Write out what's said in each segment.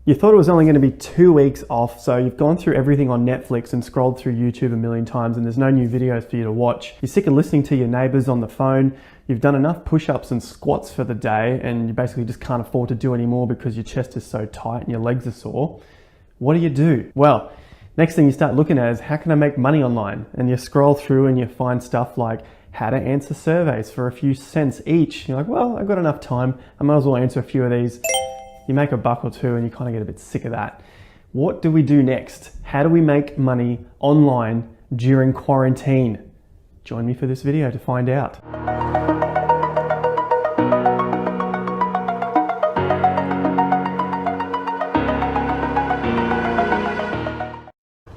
You thought it was only going to be 2 weeks off, so you've gone through everything on Netflix and scrolled through YouTube a million times and there's no new videos for you to watch. You're sick of listening to your neighbors on the phone. You've done enough push-ups and squats for the day and you basically just can't afford to do any more because your chest is so tight and your legs are sore. What do? Well, next thing you start looking at is how can I make money online? And you scroll through and you find stuff like how to answer surveys for a few cents each. You're like, well, I've got enough time. I might as well answer a few of these. You make a buck or two and you kind of get a bit sick of that. What do we do next? How do we make money online during quarantine? Join me for this video to find out.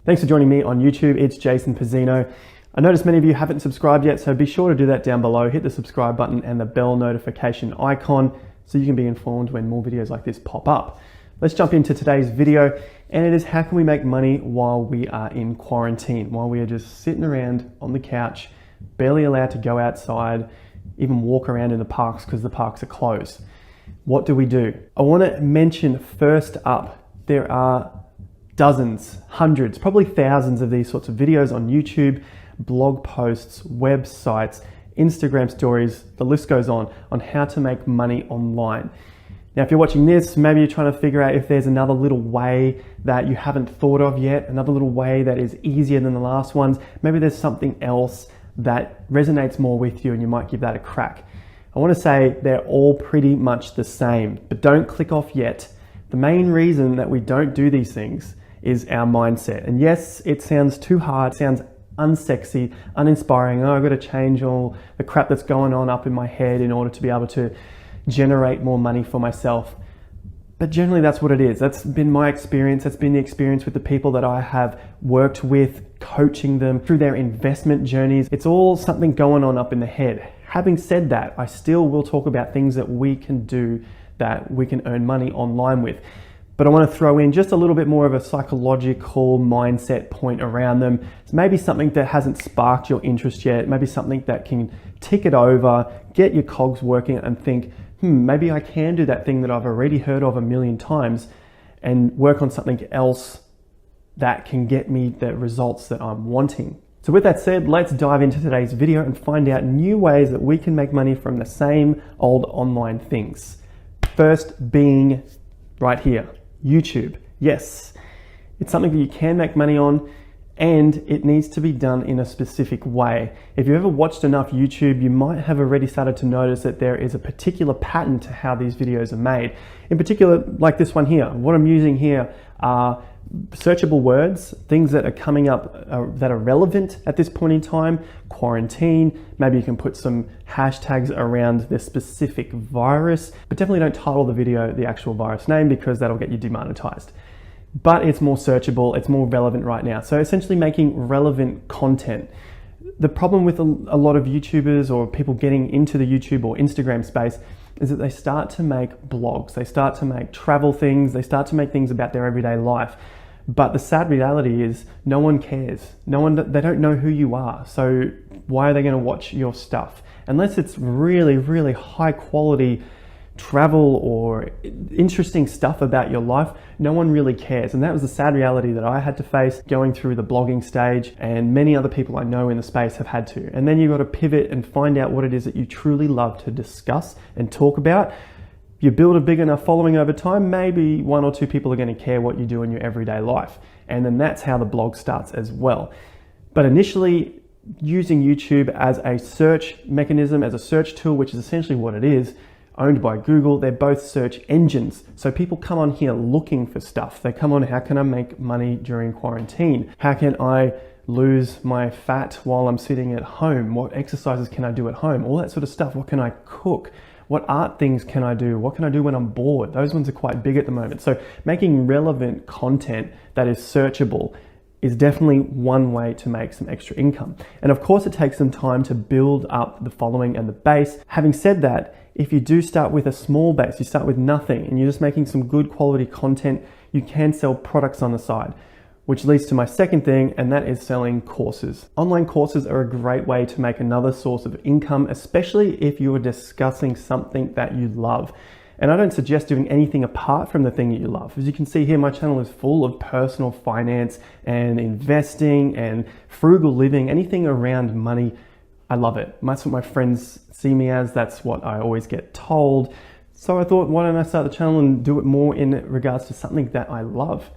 Thanks for joining me on YouTube. It's Jason Pizzino. I noticed many of you haven't subscribed yet, so be sure to do that down below. Hit the subscribe button and the bell notification icon so you can be informed when more videos like this pop up. Let's jump into today's video, and it is how can we make money while we are in quarantine, while we are just sitting around on the couch, barely allowed to go outside, even walk around in the parks because the parks are closed. What do we do? I want to mention first up, there are dozens, hundreds, probably thousands of these sorts of videos on YouTube, blog posts, websites, Instagram stories, the list goes on how to make money online. Now, if you're watching this, maybe you're trying to figure out if there's another little way that you haven't thought of yet, another little way that is easier than the last ones. Maybe there's something else that resonates more with you and you might give that a crack. I want to say they're all pretty much the same, but don't click off yet. The main reason that we don't do these things is our mindset. And yes, it sounds too hard, it sounds unsexy, uninspiring. Oh, I've got to change all the crap that's going on up in my head in order to be able to generate more money for myself. But generally that's what it is. That's been my experience. That's been the experience with the people that I have worked with, coaching them through their investment journeys. It's all something going on up in the head. Having said that, I still will talk about things that we can do that we can earn money online with. But I want to throw in just a little bit more of a psychological mindset point around them. It's maybe something that hasn't sparked your interest yet, maybe something that can tick it over, get your cogs working and think, maybe I can do that thing that I've already heard of a million times and work on something else that can get me the results that I'm wanting. So with that said, let's dive into today's video and find out new ways that we can make money from the same old online things. First being right here. YouTube. Yes, it's something that you can make money on and it needs to be done in a specific way. If you've ever watched enough YouTube, you might have already started to notice that there is a particular pattern to how these videos are made. In particular, like this one here, what I'm using here are searchable words, things that are coming up that are relevant at this point in time, quarantine, maybe you can put some hashtags around this specific virus, but definitely don't title the video the actual virus name because that'll get you demonetized. But it's more searchable, it's more relevant right now. So essentially making relevant content. The problem with a lot of YouTubers or people getting into the YouTube or Instagram space is that they start to make blogs, they start to make travel things, they start to make things about their everyday life. But the sad reality is no one cares. They don't know who you are. So why are they going to watch your stuff? Unless it's really, really high quality travel or interesting stuff about your life, no one really cares. And that was the sad reality that I had to face going through the blogging stage, and many other people I know in the space have had to. And then you've got to pivot and find out what it is that you truly love to discuss and talk about. You build a big enough following over time, maybe 1 or 2 people are going to care what you do in your everyday life. And then that's how the blog starts as well. But initially, using YouTube as a search mechanism, as a search tool, which is essentially what it is, owned by Google, they're both search engines. So people come on here looking for stuff. They come on, how can I make money during quarantine? How can I lose my fat while I'm sitting at home? What exercises can I do at home? All that sort of stuff. What can I cook? What art things can I do? What can I do when I'm bored? Those ones are quite big at the moment. So making relevant content that is searchable is definitely one way to make some extra income. And of course, it takes some time to build up the following and the base. Having said that, if you do start with a small base, you start with nothing and you're just making some good quality content, you can sell products on the side. which leads to my second thing, and that is selling courses. Online courses are a great way to make another source of income, especially if you are discussing something that you love. And I don't suggest doing anything apart from the thing that you love. As you can see here, my channel is full of personal finance and investing and frugal living, anything around money. I love it. That's what my friends see me as. That's what I always get told. So I thought, why don't I start the channel and do it more in regards to something that I love?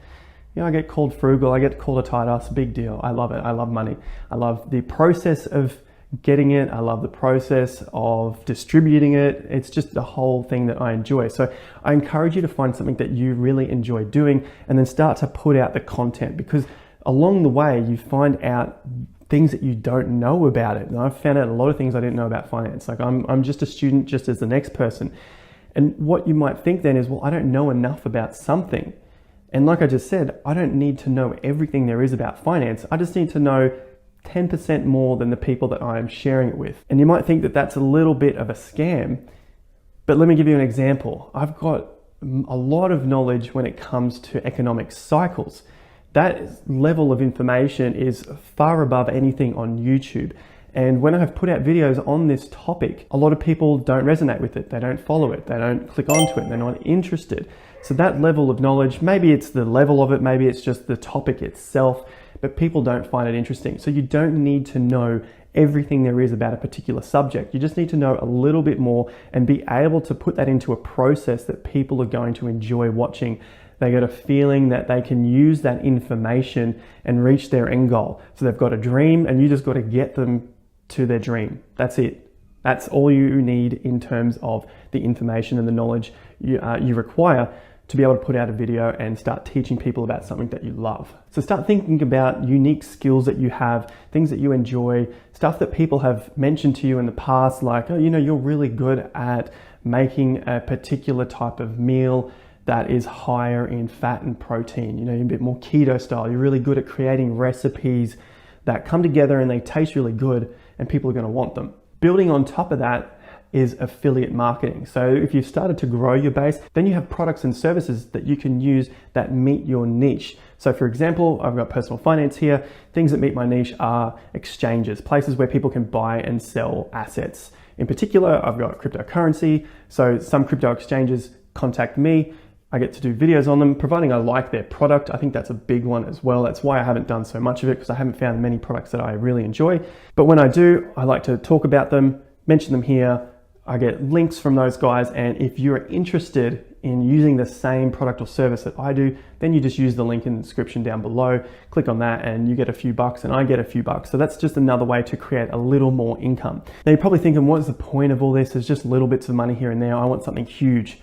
You know, I get called frugal, I get called a tight ass, big deal. I love it. I love money. I love the process of getting it. I love the process of distributing it. It's just the whole thing that I enjoy. So I encourage you to find something that you really enjoy doing and then start to put out the content, because along the way you find out things that you don't know about it. And I've found out a lot of things I didn't know about finance. Like I'm just a student just as the next person. And what you might think then is, well, I don't know enough about something. And like I just said, I don't need to know everything there is about finance. I just need to know 10% more than the people that I am sharing it with. And you might think that that's a little bit of a scam, but let me give you an example. I've got a lot of knowledge when it comes to economic cycles. That level of information is far above anything on YouTube. And when I've put out videos on this topic, a lot of people don't resonate with it. They don't follow it. They don't click onto it. They're not interested. So that level of knowledge, maybe it's the level of it, maybe it's just the topic itself, but people don't find it interesting. So you don't need to know everything there is about a particular subject. You just need to know a little bit more and be able to put that into a process that people are going to enjoy watching. They get a feeling that they can use that information and reach their end goal. So they've got a dream and you just got to get them to their dream. That's it. That's all you need in terms of the information and the knowledge you require to be able to put out a video and start teaching people about something that you love. So start thinking about unique skills that you have, things that you enjoy, stuff that people have mentioned to you in the past, like, oh, you know, you're really good at making a particular type of meal that is higher in fat and protein. You know, you're a bit more keto style. You're really good at creating recipes that come together and they taste really good and people are going to want them. Building on top of that is affiliate marketing. So if you've started to grow your base, then you have products and services that you can use that meet your niche. So for example, I've got personal finance here. Things that meet my niche are exchanges, places where people can buy and sell assets. In particular, I've got cryptocurrency. So some crypto exchanges contact me. I get to do videos on them, providing I like their product. I think that's a big one as well. That's why I haven't done so much of it, because I haven't found many products that I really enjoy. But when I do, I like to talk about them, mention them here. I get links from those guys. And if you're interested in using the same product or service that I do, then you just use the link in the description down below, click on that and you get a few bucks and I get a few bucks. So that's just another way to create a little more income. Now you're probably thinking, what is the point of all this? There's just little bits of money here and there. I want something huge.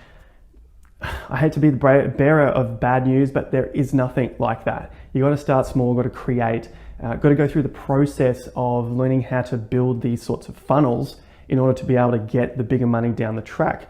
I hate to be the bearer of bad news, but there is nothing like that. You got to start small, got to create, got to go through the process of learning how to build these sorts of funnels in order to be able to get the bigger money down the track.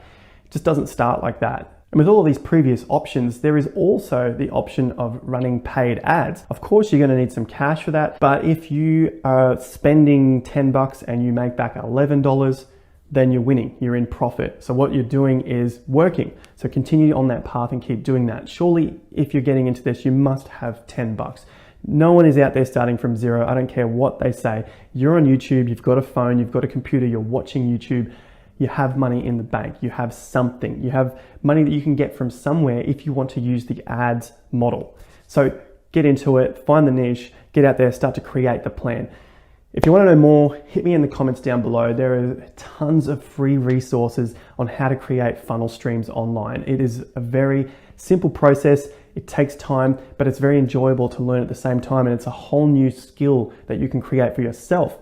It just doesn't start like that. And with all of these previous options, there is also the option of running paid ads. Of course, you're going to need some cash for that, but if you are spending 10 bucks and you make back $11, then you're winning, you're in profit. So what you're doing is working. So continue on that path and keep doing that. Surely, if you're getting into this, you must have 10 bucks. No one is out there starting from zero. I don't care what they say. You're on YouTube, you've got a phone, you've got a computer, you're watching YouTube. You have money in the bank. You have something. You have money that you can get from somewhere if you want to use the ads model. So get into it, find the niche, get out there, start to create the plan. If you want to know more, hit me in the comments down below. There are tons of free resources on how to create funnel streams online. It is a very simple process. It takes time, but it's very enjoyable to learn at the same time. And it's a whole new skill that you can create for yourself.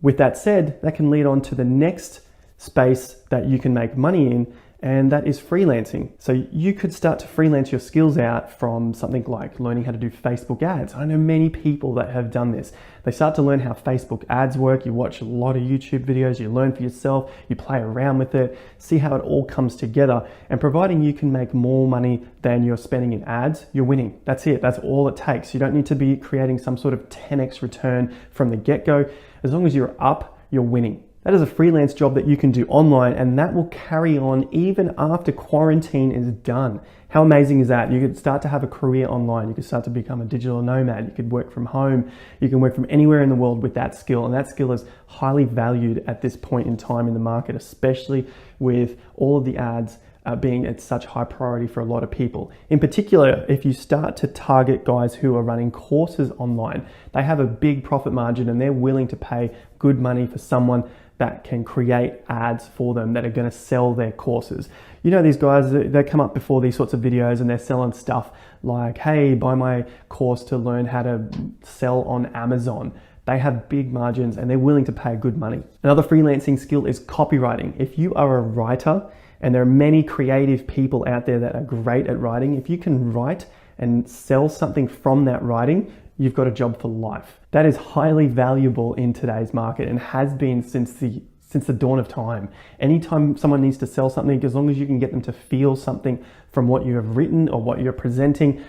With that said, that can lead on to the next space that you can make money in, and that is freelancing. So you could start to freelance your skills out from something like learning how to do Facebook ads. I know many people that have done this. They start to learn how Facebook ads work. You watch a lot of YouTube videos, you learn for yourself, you play around with it, see how it all comes together. And providing you can make more money than you're spending in ads, you're winning. That's it. That's all it takes. You don't need to be creating some sort of 10x return from the get-go. As long as you're up, you're winning. That is a freelance job that you can do online, and that will carry on even after quarantine is done. How amazing is that? You could start to have a career online. You could start to become a digital nomad. You could work from home. You can work from anywhere in the world with that skill, and that skill is highly valued at this point in time in the market, especially with all of the ads being at such high priority for a lot of people. In particular, if you start to target guys who are running courses online, they have a big profit margin and they're willing to pay good money for someone that can create ads for them that are going to sell their courses. You know, these guys, they come up before these sorts of videos and they're selling stuff like, hey, buy my course to learn how to sell on Amazon. They have big margins and they're willing to pay good money. Another freelancing skill is copywriting. If you are a writer, and there are many creative people out there that are great at writing, if you can write and sell something from that writing, you've got a job for life. That is highly valuable in today's market and has been since the dawn of time. Anytime someone needs to sell something, as long as you can get them to feel something from what you have written or what you're presenting,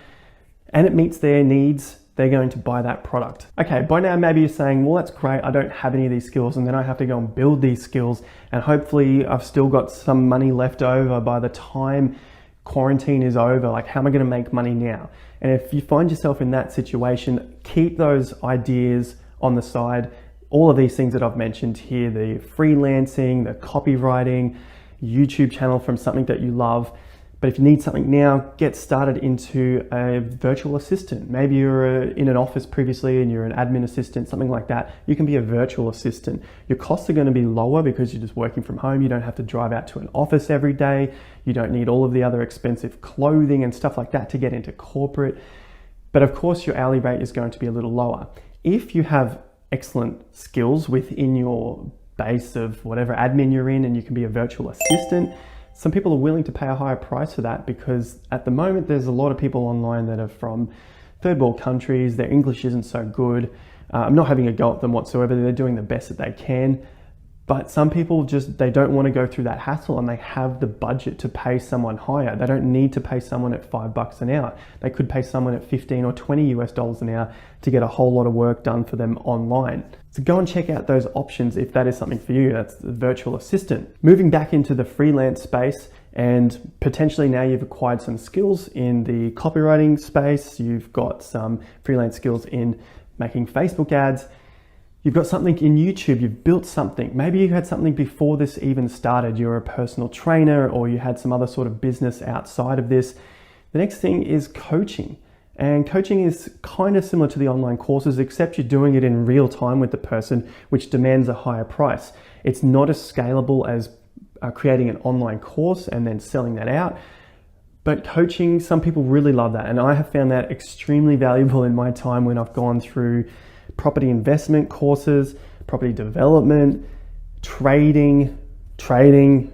and it meets their needs, they're going to buy that product. Okay, by now maybe you're saying, well, that's great, I don't have any of these skills, and then I have to go and build these skills, and hopefully I've still got some money left over by the time quarantine is over. Like, how am I gonna make money now? And if you find yourself in that situation, keep those ideas on the side. All of these things that I've mentioned here, the freelancing, the copywriting, YouTube channel from something that you love. But if you need something now, get started into a virtual assistant. Maybe you're in an office previously and you're an admin assistant, something like that. You can be a virtual assistant. Your costs are going to be lower because you're just working from home. You don't have to drive out to an office every day. You don't need all of the other expensive clothing and stuff like that to get into corporate. But of course, your hourly rate is going to be a little lower. If you have excellent skills within your base of whatever admin you're in and you can be a virtual assistant, some people are willing to pay a higher price for that because at the moment there's a lot of people online that are from third world countries. Their English isn't so good. I'm not having a go at them whatsoever. They're doing the best that they can. But some people they don't want to go through that hassle and they have the budget to pay someone higher. They don't need to pay someone at $5 an hour. They could pay someone at 15 or 20 US dollars an hour to get a whole lot of work done for them online. So go and check out those options if that is something for you. That's the virtual assistant. Moving back into the freelance space, and potentially now you've acquired some skills in the copywriting space. You've got some freelance skills in making Facebook ads. You've got something in YouTube, you've built something. Maybe you had something before this even started. You're a personal trainer or you had some other sort of business outside of this. The next thing is coaching. And coaching is kind of similar to the online courses, except you're doing it in real time with the person, which demands a higher price. It's not as scalable as creating an online course and then selling that out. But coaching, some people really love that. And I have found that extremely valuable in my time when I've gone through property investment courses, property development, trading,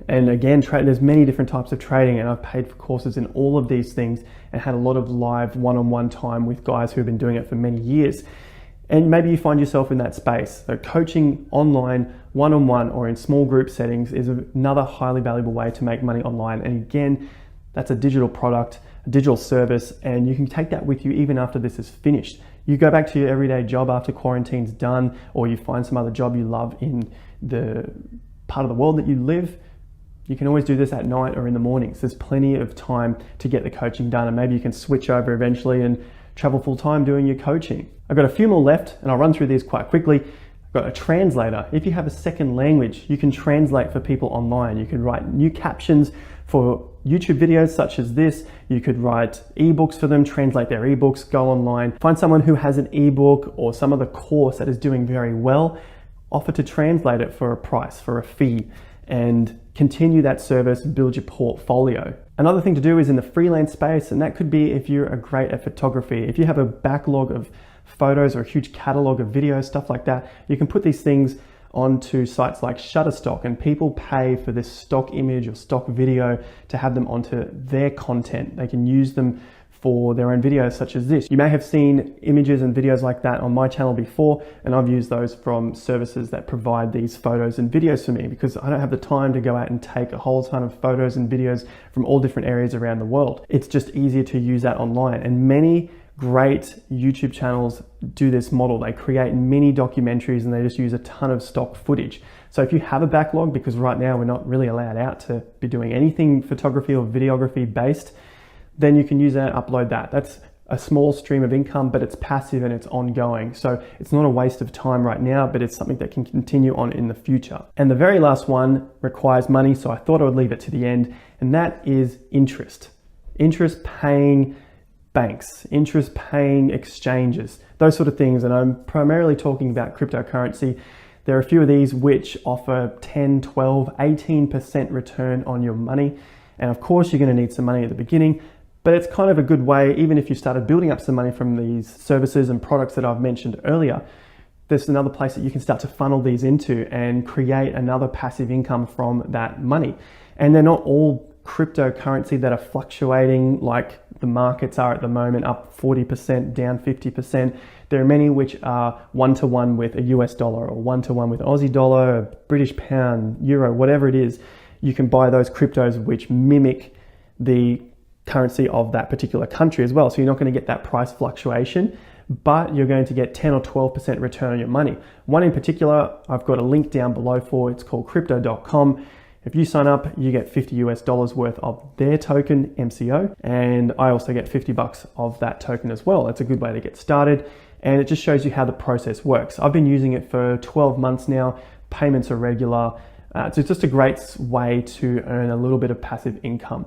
and again, there's many different types of trading, and I've paid for courses in all of these things and had a lot of live one-on-one time with guys who've been doing it for many years. And maybe you find yourself in that space. So coaching online, one-on-one, or in small group settings is another highly valuable way to make money online. And again, that's a digital product, a digital service, and you can take that with you even after this is finished. You go back to your everyday job after quarantine's done, or you find some other job you love in the part of the world that you live. You can always do this at night or in the mornings. There's plenty of time to get the coaching done, and maybe you can switch over eventually and travel full time doing your coaching. I've got a few more left and I'll run through these quite quickly. I've got a translator. If you have a second language, you can translate for people online. You can write new captions for YouTube videos such as this. You could write ebooks for them, translate their ebooks, go online, find someone who has an ebook or some other course that is doing very well, offer to translate it for a price, for a fee, and continue that service, build your portfolio. Another thing to do is in the freelance space, and that could be if you're great at photography. If you have a backlog of photos or a huge catalog of videos, stuff like that, you can put these things onto sites like Shutterstock, and people pay for this stock image or stock video to have them onto their content. They can use them for their own videos such as this. You may have seen images and videos like that on my channel before, and I've used those from services that provide these photos and videos for me because I don't have the time to go out and take a whole ton of photos and videos from all different areas around the world. It's just easier to use that online, and many great YouTube channels do this model. They create mini documentaries and they just use a ton of stock footage. So if you have a backlog, because right now we're not really allowed out to be doing anything photography or videography based, then you can use that and upload that. That's a small stream of income, but it's passive and it's ongoing. So it's not a waste of time right now, but it's something that can continue on in the future. And the very last one requires money, so I thought I would leave it to the end, and that is interest. Interest paying banks, interest paying exchanges, those sort of things. And I'm primarily talking about cryptocurrency. There are a few of these which offer 10, 12, 18% return on your money. And of course, you're going to need some money at the beginning, but it's kind of a good way, even if you started building up some money from these services and products that I've mentioned earlier, there's another place that you can start to funnel these into and create another passive income from that money. And they're not all cryptocurrency that are fluctuating like the markets are at the moment, up 40%, down 50%. There are many which are one-to-one with a US dollar or one-to-one with Aussie dollar, British pound, euro, whatever it is. You can buy those cryptos which mimic the currency of that particular country as well. So you're not going to get that price fluctuation, but you're going to get 10 or 12% return on your money. One in particular, I've got a link down below for, it's called crypto.com. If you sign up, you get $50 US worth of their token, MCO, and I also get $50 of that token as well. It's a good way to get started, and it just shows you how the process works. I've been using it for 12 months now. Payments are regular. So it's just a great way to earn a little bit of passive income.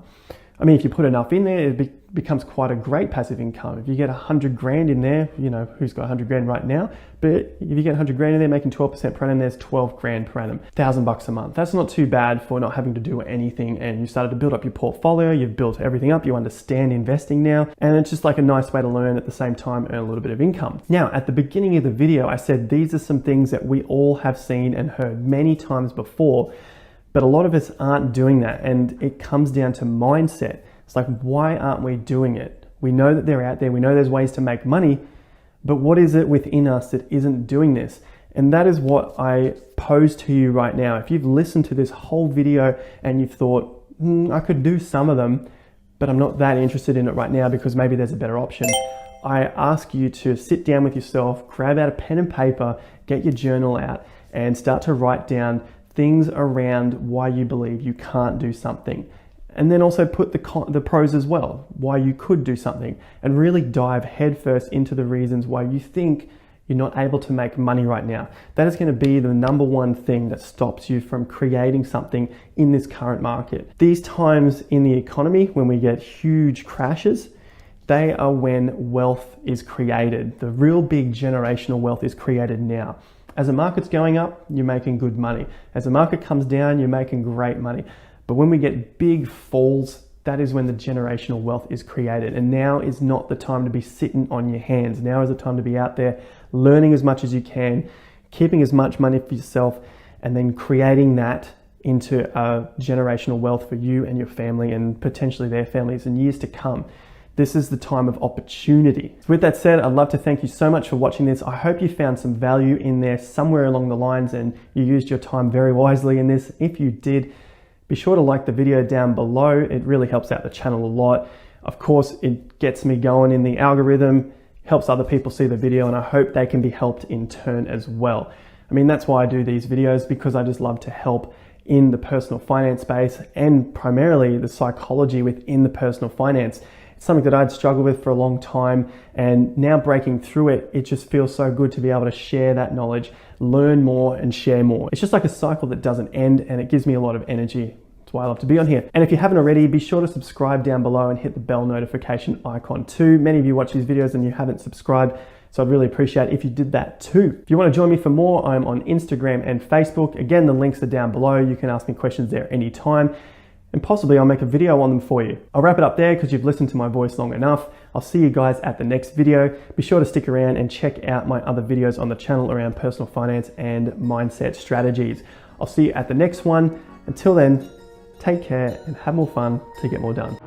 I mean, if you put enough in there, it becomes quite a great passive income. If you get 100 grand in there, you know, who's got 100 grand right now? But if you get 100 grand in there, making 12% per annum, there's 12 grand per annum, $1,000 a month. That's not too bad for not having to do anything. And you started to build up your portfolio, you've built everything up, you understand investing now. And it's just like a nice way to learn at the same time, earn a little bit of income. Now, at the beginning of the video, I said, these are some things that we all have seen and heard many times before, but a lot of us aren't doing that. And it comes down to mindset. It's like, why aren't we doing it? We know that they're out there. We know there's ways to make money, but what is it within us that isn't doing this? And that is what I pose to you right now. If you've listened to this whole video and you've thought, I could do some of them, but I'm not that interested in it right now because maybe there's a better option. I ask you to sit down with yourself, grab out a pen and paper, get your journal out and start to write down things around why you believe you can't do something. And then also put the pros as well, why you could do something, and really dive headfirst into the reasons why you think you're not able to make money right now. That is going to be the number one thing that stops you from creating something in this current market. These times in the economy, when we get huge crashes, they are when wealth is created. The real big generational wealth is created now. As the market's going up, you're making good money. As the market comes down, you're making great money. But when we get big falls, that is when the generational wealth is created. And now is not the time to be sitting on your hands. Now is the time to be out there learning as much as you can, keeping as much money for yourself, and then creating that into a generational wealth for you and your family and potentially their families in years to come. This is the time of opportunity. With that said, I'd love to thank you so much for watching this. I hope you found some value in there somewhere along the lines and you used your time very wisely in this. If you did, be sure to like the video down below. It really helps out the channel a lot. Of course, it gets me going in the algorithm, helps other people see the video, and I hope they can be helped in turn as well. I mean, that's why I do these videos, because I just love to help in the personal finance space and primarily the psychology within the personal finance. It's something that I'd struggled with for a long time, and now breaking through it, it just feels so good to be able to share that knowledge, learn more and share more. It's just like a cycle that doesn't end, and it gives me a lot of energy. That's why I love to be on here. And if you haven't already, be sure to subscribe down below and hit the bell notification icon too. Many of you watch these videos and you haven't subscribed, so I'd really appreciate it if you did that too. If you want to join me for more, I'm on Instagram and Facebook. Again, the links are down below. You can ask me questions there anytime, and possibly I'll make a video on them for you. I'll wrap it up there because you've listened to my voice long enough. I'll see you guys at the next video. Be sure to stick around and check out my other videos on the channel around personal finance and mindset strategies. I'll see you at the next one. Until then, take care and have more fun to get more done.